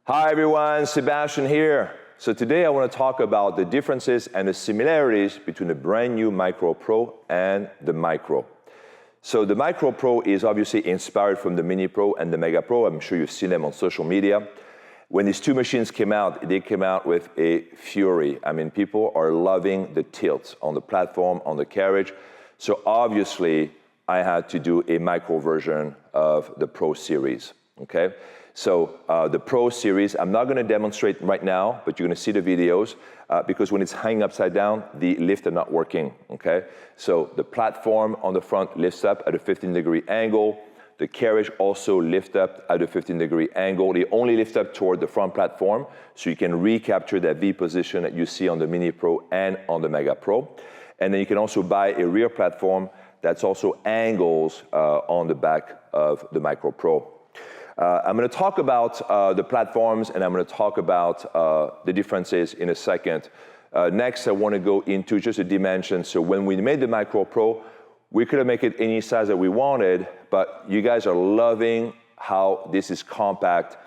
Hi everyone, Sebastian here. So today I want to talk about the differences and the similarities between the brand new Micro Pro and the Micro. So the Micro Pro is obviously inspired from the Mini Pro and the Mega Pro. I'm sure you've seen them on social media. When these two machines came out, they came out with a fury. I mean, people are loving the tilt on the platform, on the carriage. So obviously, I had to do a Micro version of the Pro series, okay? So the Pro series, I'm not gonna demonstrate right now, but you're gonna see the videos because when it's hanging upside down, the lift are not working, okay? So the platform on the front lifts up at a 15-degree angle. The carriage also lifts up at a 15-degree angle. They only lift up toward the front platform, so you can recapture that V position that you see on the Mini Pro and on the Mega Pro. And then you can also buy a rear platform that's also angles on the back of the Micro Pro. I'm going to talk about the platforms, and I'm going to talk about the differences in a second. Next, I want to go into just the dimensions. So when we made the Micro Pro, we could have made it any size that we wanted, but you guys are loving how this is compact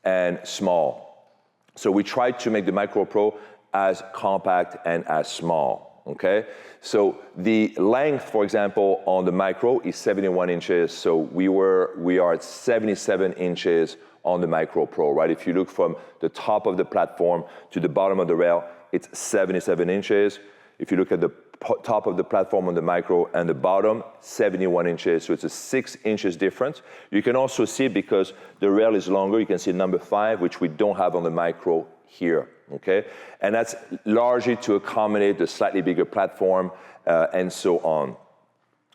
and small. So we tried to make the Micro Pro as compact and as small, okay? So the length, for example, on the Micro is 71 inches. So we are at 77 inches on the Micro Pro, right? If you look from the top of the platform to the bottom of the rail, it's 77 inches. If you look at the top of the platform on the Micro and the bottom, 71 inches. So it's a 6 inches difference. You can also see, because the rail is longer, you can see number 5, which we don't have on the Micro here, okay? And that's largely to accommodate the slightly bigger platform and so on.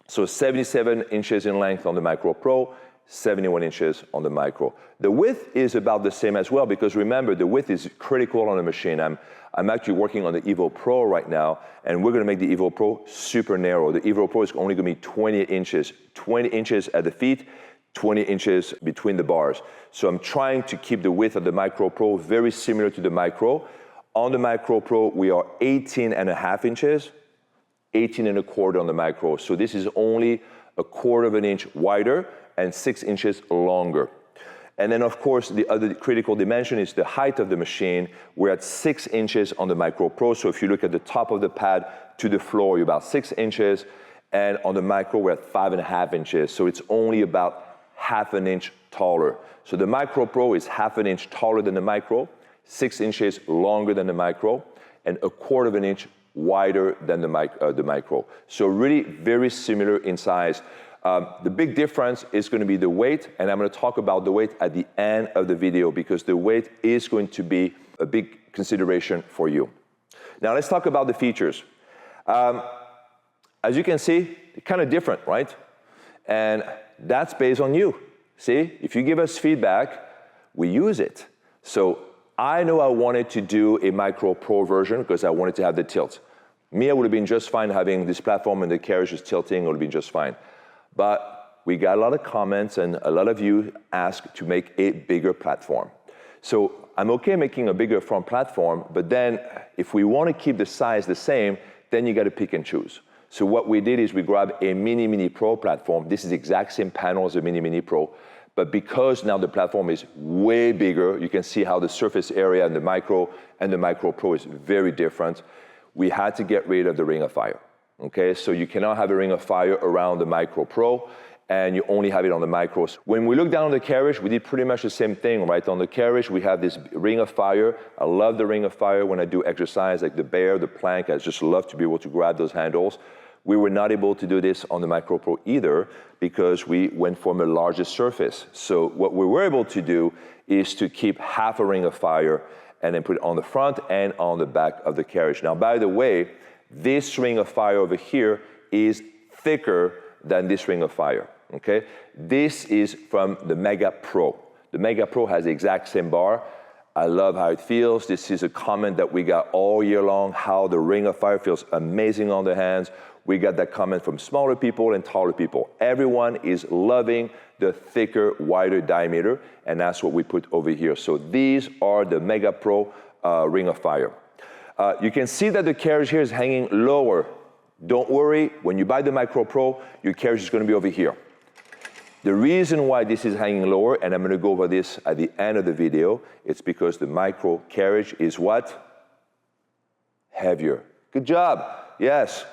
So 77 inches in length on the Micro Pro, 71 inches on the Micro. The width is about the same as well, because remember, the width is critical on the machine. I'm actually working on the Evo Pro right now, and we're gonna make the Evo Pro super narrow. The Evo Pro is only gonna be 20 inches at the feet, 20 inches between the bars. So I'm trying to keep the width of the Micro Pro very similar to the Micro. On the Micro Pro, we are 18.5 inches, 18.25 on the Micro. So this is only a quarter of an inch wider and 6 inches longer. And then, of course, the other critical dimension is the height of the machine. We're at 6 inches on the Micro Pro. So if you look at the top of the pad to the floor, you're about 6 inches. And on the Micro, we're at 5.5 inches. So it's only about half an inch taller. So the Micro Pro is half an inch taller than the Micro, 6 inches longer than the Micro, and a quarter of an inch wider than the Micro. So really very similar in size. The big difference is going to be the weight, and I'm going to talk about the weight at the end of the video, because the weight is going to be a big consideration for you. Now let's talk about the features. As you can see, they're kind of different, right? And that's based on you. See, if you give us feedback, we use it. So I know I wanted to do a Micro Pro version because I wanted to have the tilt. I would have been just fine having this platform and the carriage just tilting, it would have been just fine. But we got a lot of comments, and a lot of you asked to make a bigger platform. So I'm okay making a bigger front platform, but then if we want to keep the size the same, then you got to pick and choose. So what we did is we grabbed a Mini Pro platform. This is the exact same panel as the Mini Pro, but because now the platform is way bigger, you can see how the surface area in the Micro and the Micro Pro is very different. We had to get rid of the ring of fire. Okay, so you cannot have a ring of fire around the Micro Pro, and you only have it on the Micro. When we look down on the carriage, we did pretty much the same thing, right? On the carriage, we have this ring of fire. I love the ring of fire when I do exercise, like the bear, the plank. I just love to be able to grab those handles. We were not able to do this on the Micro Pro either, because we went for a larger surface. So what we were able to do is to keep half a ring of fire and then put it on the front and on the back of the carriage. Now, by the way, this ring of fire over here is thicker than this ring of fire, okay? This is from the Mega Pro. The Mega Pro has the exact same bar. I love how it feels. This is a comment that we got all year long, how the ring of fire feels amazing on the hands. We got that comment from smaller people and taller people. Everyone is loving the thicker, wider diameter, and that's what we put over here. So these are the Mega Pro ring of fire. You can see that the carriage here is hanging lower. Don't worry, when you buy the Micro Pro, your carriage is going to be over here. The reason why this is hanging lower, and I'm going to go over this at the end of the video, it's because the micro carriage is what? Heavier. Good job. Yes.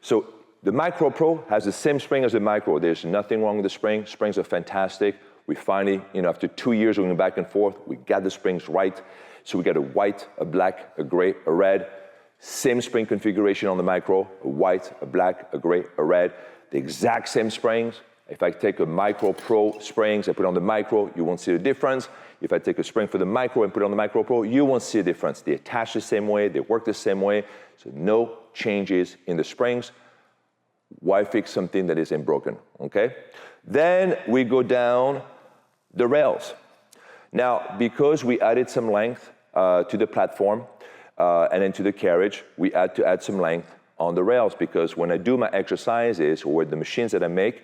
So the Micro Pro has the same spring as the Micro. There's nothing wrong with the spring. Springs are fantastic. We finally, after 2 years of going back and forth, we got the springs right. So we got a white, a black, a gray, a red. Same spring configuration on the Micro, a white, a black, a gray, a red. The exact same springs. If I take a Micro Pro springs, I put it on the Micro, you won't see a difference. If I take a spring for the Micro and put it on the Micro Pro, you won't see a difference. They attach the same way, they work the same way, so no changes in the springs. Why fix something that isn't broken, okay? Then we go down the rails. Now, because we added some length to the platform and then to the carriage, we had to add some length on the rails because when I do my exercises or the machines that I make,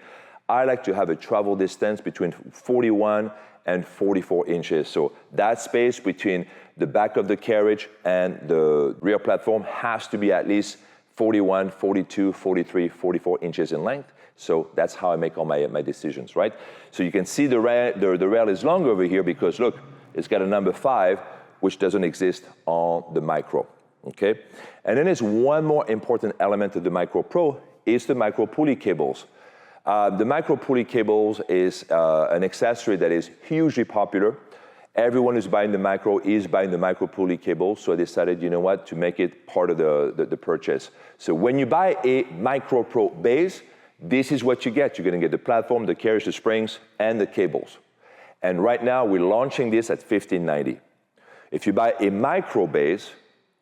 I like to have a travel distance between 41 and 44 inches. So that space between the back of the carriage and the rear platform has to be at least 41, 42, 43, 44 inches in length. So that's how I make all my decisions, right? So you can see the rail is long over here because look, it's got a number 5, which doesn't exist on the Micro, okay? And then there's one more important element of the Micro Pro is the micro pulley cables. The micro pulley cables is an accessory that is hugely popular. Everyone who's buying the Micro is buying the micro pulley cables, so I decided, you know what, to make it part of the purchase. So when you buy a Micro Pro base, this is what you get. You're gonna get the platform, the carriage, the springs, and the cables. And right now, we're launching this at $1,590. If you buy a Micro base,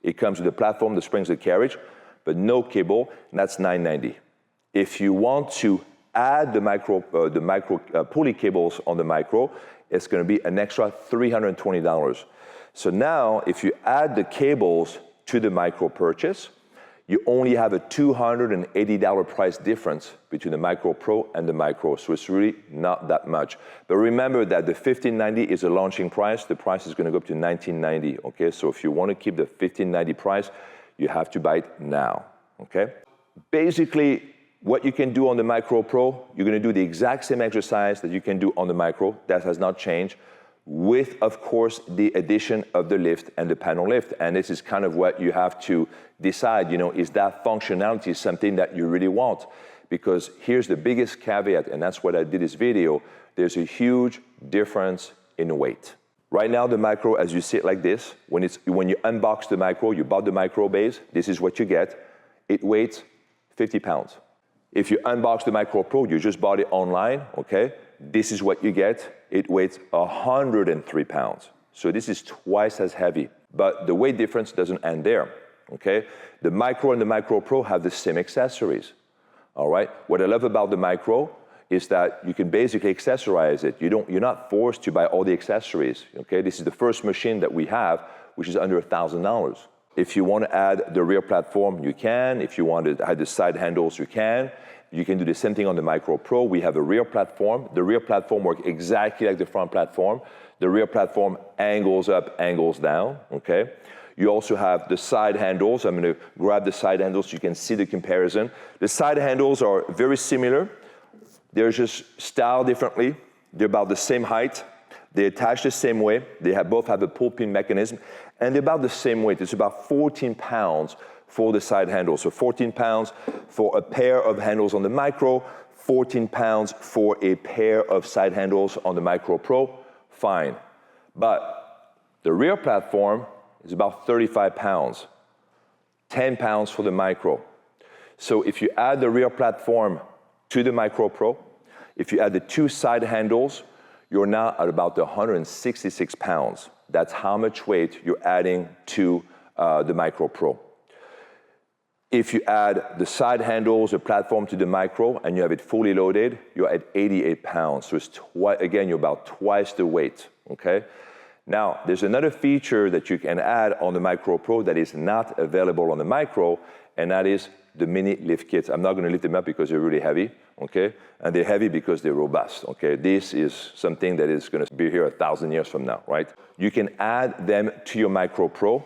it comes with the platform, the springs, the carriage, but no cable, and that's $990. If you want to add the micro pulley cables on the Micro, it's going to be an extra $320. So now, if you add the cables to the Micro purchase, you only have a $280 price difference between the Micro Pro and the Micro, so it's really not that much. But remember that the $1,590 is a launching price. The price is going to go up to $1,990, okay? So if you want to keep the $1,590 price, you have to buy it now, okay? Basically, what you can do on the Micro Pro, you're going to do the exact same exercise that you can do on the Micro. That has not changed, with, of course, the addition of the lift and the panel lift. And this is kind of what you have to decide, is that functionality something that you really want? Because here's the biggest caveat, and that's what I did this video. There's a huge difference in weight. Right now, the Micro, as you see it like this, when you unbox the Micro, you bought the Micro base, this is what you get. It weighs 50 pounds. If you unbox the Micro Pro, you just bought it online, okay? This is what you get. It weighs 103 pounds. So this is twice as heavy. But the weight difference doesn't end there, okay? The Micro and the Micro Pro have the same accessories, all right? What I love about the Micro is that you can basically accessorize it. You're not forced to buy all the accessories, okay? This is the first machine that we have, which is under $1,000. If you want to add the rear platform, you can. If you want to add the side handles, you can. You can do the same thing on the Micro Pro. We have a rear platform. The rear platform works exactly like the front platform. The rear platform angles up, angles down, okay? You also have the side handles. I'm going to grab the side handles so you can see the comparison. The side handles are very similar. They're just styled differently. They're about the same height. They attach the same way. They both have a pull pin mechanism, and they're about the same weight. It's about 14 pounds for the side handles. So 14 pounds for a pair of handles on the Micro, 14 pounds for a pair of side handles on the Micro Pro, fine. But the rear platform is about 35 pounds, 10 pounds for the Micro. So if you add the rear platform to the Micro Pro, if you add the 2 side handles, you're now at about 166 pounds. That's how much weight you're adding to the Micro Pro. If you add the side handles, the platform to the Micro, and you have it fully loaded, you're at 88 pounds. So it's again, you're about twice the weight, okay? Now, there's another feature that you can add on the Micro Pro that is not available on the Micro, and that is the mini lift kits. I'm not gonna lift them up because they're really heavy, okay? And they're heavy because they're robust, okay? This is something that is gonna be here 1,000 years from now, right? You can add them to your Micro Pro,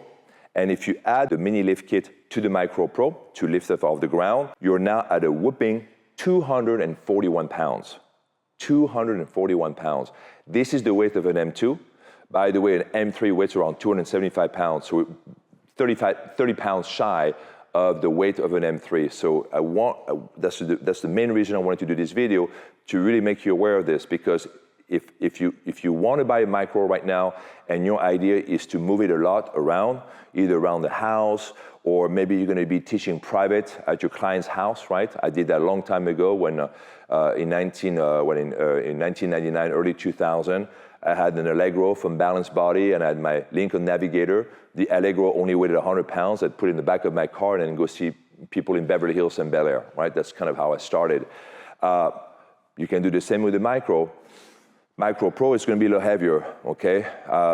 and if you add the mini lift kit to the Micro Pro to lift it off the ground, you're now at a whopping 241 pounds. 241 pounds. This is the weight of an M2. By the way, an M3 weighs around 275 pounds, so 30 pounds shy of the weight of an M3. So that's the main reason I wanted to do this video, to really make you aware of this, because if you want to buy a micro right now and your idea is to move it a lot around, either around the house, or maybe you're going to be teaching private at your client's house, right? I did that a long time ago when in 1999, early 2000, I had an Allegro from Balanced Body and I had my Lincoln Navigator. The Allegro only weighed 100 pounds. I'd put it in the back of my car and then go see people in Beverly Hills and Bel Air, right? That's kind of how I started. You can do the same with the Micro. Micro Pro is going to be a little heavier, okay?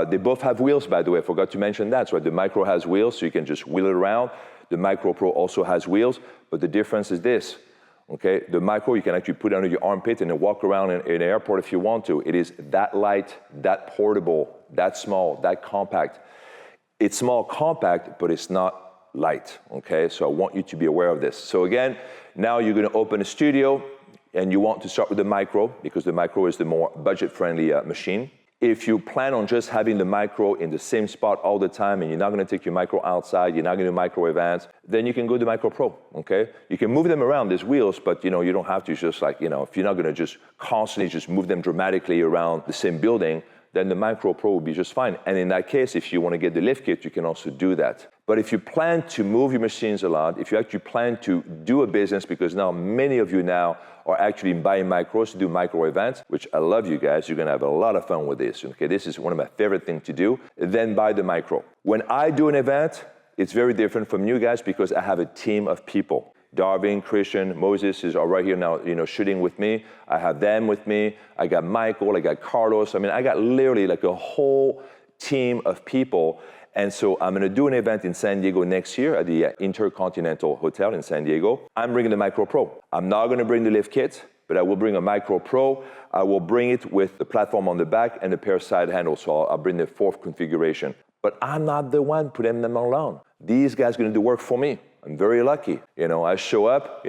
They both have wheels, by the way. I forgot to mention that. So the Micro has wheels, so you can just wheel it around. The Micro Pro also has wheels, but the difference is this, okay? The Micro, you can actually put it under your armpit and then walk around in an airport if you want to. It is that light, that portable, that small, that compact. It's small, compact, but it's not light, okay? So I want you to be aware of this. So again, now you're going to open a studio, and you want to start with the Micro, because the Micro is the more budget-friendly machine. If you plan on just having the Micro in the same spot all the time, and you're not going to take your Micro outside, you're not going to do micro events, then you can go to the Micro Pro, okay? You can move them around, there's wheels, but you don't have to just if you're not going to just constantly just move them dramatically around the same building, then the Micro Pro will be just fine. And in that case, if you want to get the lift kit, you can also do that. But if you plan to move your machines a lot, if you actually plan to do a business, because now many of you now are actually buying micros to do micro events, which I love you guys, you're gonna have a lot of fun with this, okay? This is one of my favorite things to do, then buy the Micro. When I do an event, it's very different from you guys because I have a team of people. Darwin, Christian, Moses are right here now, shooting with me. I have them with me. I got Michael, I got Carlos. I got literally like a whole team of people. And so I'm going to do an event in San Diego next year at the Intercontinental Hotel in San Diego. I'm bringing the Micro Pro. I'm not going to bring the lift kit, but I will bring a Micro Pro. I will bring it with the platform on the back and a pair of side handles. So I'll bring the fourth configuration. But I'm not the one putting them alone. These guys are going to do work for me. I'm very lucky. I show up.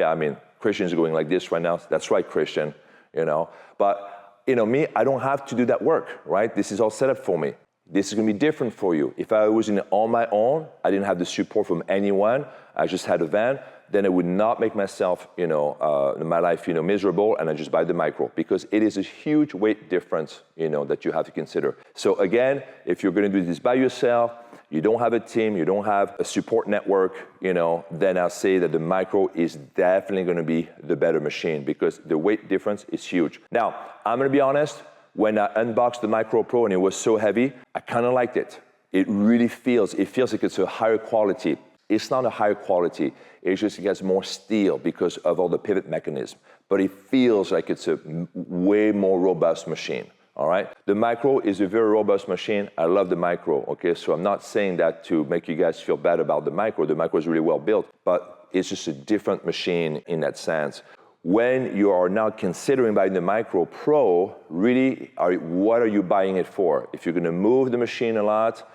Christian's going like this right now. That's right, Christian. But me, I don't have to do that work, right? This is all set up for me. This is going to be different for you. If I was on my own, I didn't have the support from anyone, I just had a van, then I would not make myself, my life, miserable, and I just buy the Micro, because it is a huge weight difference, that you have to consider. So again, if you're going to do this by yourself, you don't have a team, you don't have a support network, then I'll say that the Micro is definitely going to be the better machine, because the weight difference is huge. Now, I'm going to be honest. When I unboxed the Micro Pro and it was so heavy, I kind of liked it. It feels like it's a higher quality. It's not a higher quality, it's just it has more steel because of all the pivot mechanism. But it feels like it's a way more robust machine, all right? The Micro is a very robust machine. I love the Micro, okay? So I'm not saying that to make you guys feel bad about the Micro. The Micro is really well built, but it's just a different machine in that sense. When you are now considering buying the Micro Pro, really, what are you buying it for? If you're going to move the machine a lot,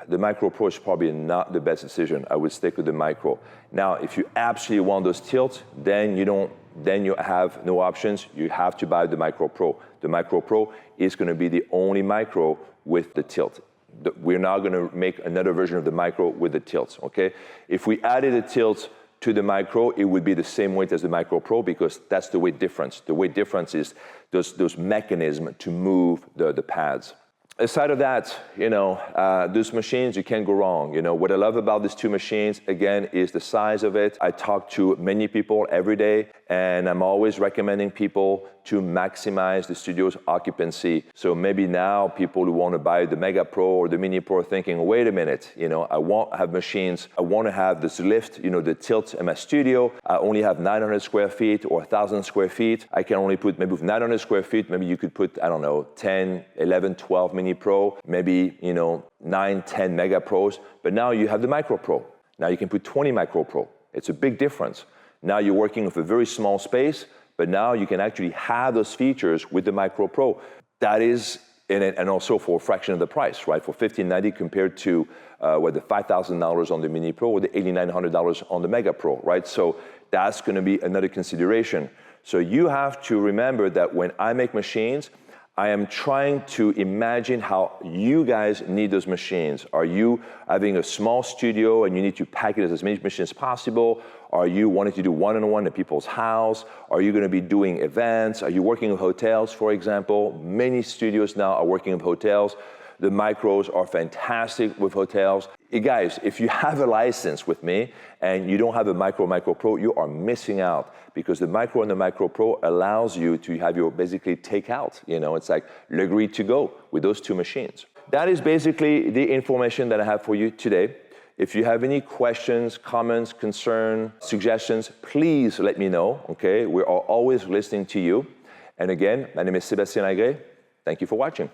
the Micro Pro is probably not the best decision. I would stick with the Micro. Now, if you absolutely want those tilts, then you have no options. You have to buy the Micro Pro. The Micro Pro is going to be the only Micro with the tilt. We're not going to make another version of the Micro with the tilts, okay? If we added the tilts to the Micro, it would be the same weight as the Micro Pro, because that's the weight difference. The weight difference is those mechanisms to move the pads. Aside of that, those machines, you can't go wrong. What I love about these two machines, again, is the size of it. I talk to many people every day, and I'm always recommending people to maximize the studio's occupancy. So maybe now people who want to buy the Mega Pro or the Mini Pro are thinking, wait a minute, I won't have machines. I want to have this lift, the tilt in my studio. I only have 900 square feet or 1,000 square feet. I can only put, maybe with 900 square feet, maybe you could put, 10, 11, 12 Mini Pro, maybe, 9, 10 Mega Pros. But now you have the Micro Pro. Now you can put 20 Micro Pro. It's a big difference. Now you're working with a very small space, but now you can actually have those features with the Micro Pro. That is, and also for a fraction of the price, right? For $1,590 compared to the $5,000 on the Mini Pro or the $8,900 on the Mega Pro, right? So that's going to be another consideration. So you have to remember that when I make machines, I am trying to imagine how you guys need those machines. Are you having a small studio and you need to pack it as many machines as possible? Are you wanting to do one-on-one at people's house? Are you going to be doing events? Are you working with hotels, for example? Many studios now are working with hotels. The micros are fantastic with hotels. Hey guys, if you have a license with me and you don't have a Micro Pro, you are missing out, because the Micro and the Micro Pro allows you to have your basically takeout. You know, it's like Lagree to go with those two machines. That is basically the information that I have for you today. If you have any questions, comments, concerns, suggestions, please let me know, okay? We are always listening to you. And again, my name is Sébastien Lagree. Thank you for watching.